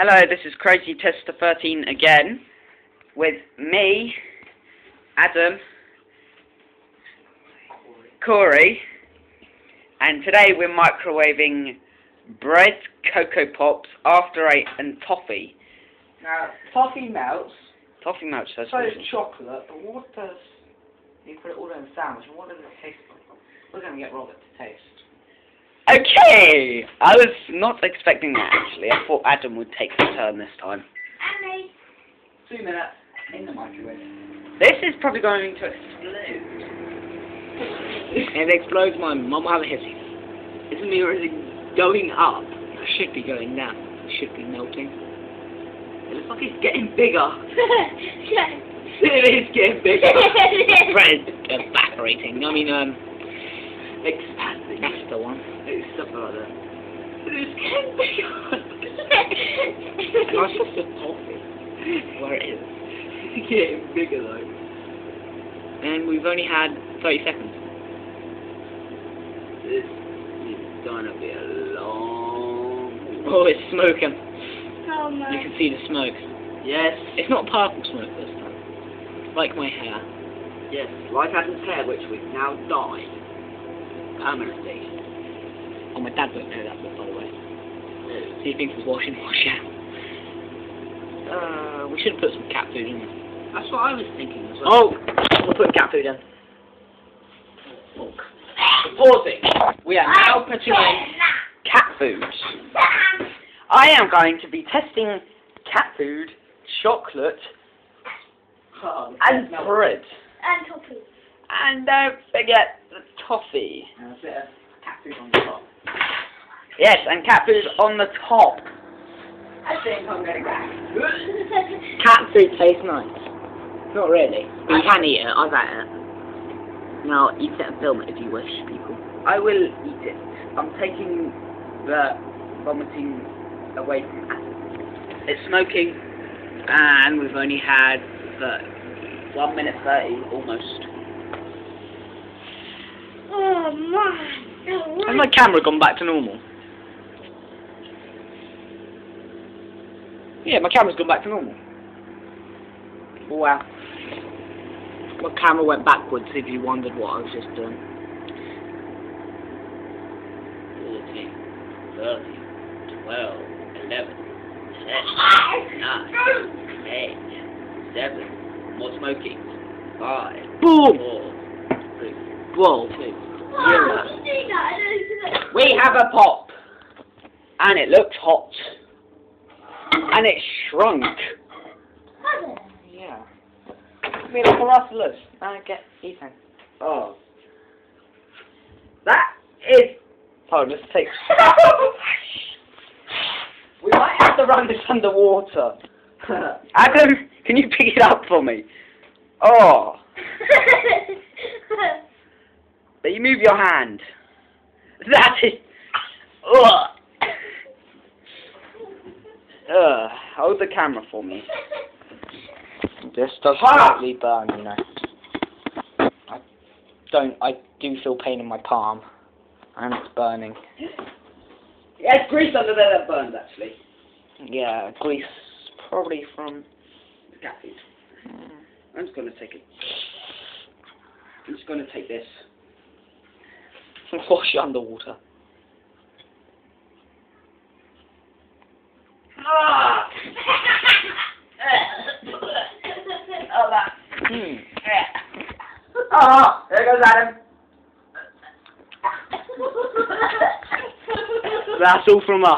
Hello, this is Crazy Tester 13 again, with me, Adam, Corey, and today we're microwaving bread, Cocoa Pops, After Eight, and toffee. Now, toffee melts, So does chocolate, but what does, you put it all in a sandwich, and what does it taste like? We're going to get Robert to taste. Okay! I was not expecting that, actually. I thought Adam would take the turn this time. 2 minutes in the microwave. This is probably going to explode. If it explodes, my mum will have a hissy. Isn't it going up? It should be going down. It should be melting. It looks like it's getting bigger. It is getting bigger. Bread evaporating. I mean, Expanding. that's the one. It's something like that. It's getting bigger. No, it's just a toffee. Where it is. It's getting bigger though. And we've only had 30 seconds. This is gonna be a long... Oh, it's smoking. Oh my. You can see the smoke. Yes. It's not purple smoke this time. It's like my hair. Yes, like Adam's hair, which we've now dyed permanently. Oh, my dad won't know that, by the way. He thinks it's wash out. We should have put some cat food in there. That's what I was thinking as well. Oh! We'll put cat food in. Pausing. We are now putting in cat food. I am going to be testing cat food, chocolate, and bread. And toffee. And don't forget the toffee. And a bit of cat food on the top. Yes, and cat food on the top. I think I'm gonna go. Cat food tastes nice. Not really. But you can eat it. I've had it. Now, eat it and film it if you wish, people. I will eat it. I'm taking the vomiting away from Adam. It's smoking, and we've only had 1 minute 30, almost. Oh my. Has my camera gone back to normal? Yeah, my camera's gone back to normal. Wow. My camera went backwards if you wondered what I was just doing. 14, 13, 12, 11, 10, 9, 8, 7. More smoking. 5, Boom! 4, 3, Whoa. 2, 0. We have a pop! And it looks hot. And it shrunk. Yeah. I mean, like a rustlers. And get eaten. Oh. That is... Oh, let's take... We might have to run this underwater. Adam, can you pick it up for me? Oh. But you move your hand. That is... Ugh. Hold the camera for me. This does slightly burn, you know. I do feel pain in my palm. And it's burning. Yeah, it's grease under there that burns, actually. Yeah, grease probably from... The cat food. I'm just going to take it. I'm just going to take this. Wash it underwater. Oh, that. Oh, there goes Adam. That's all from us.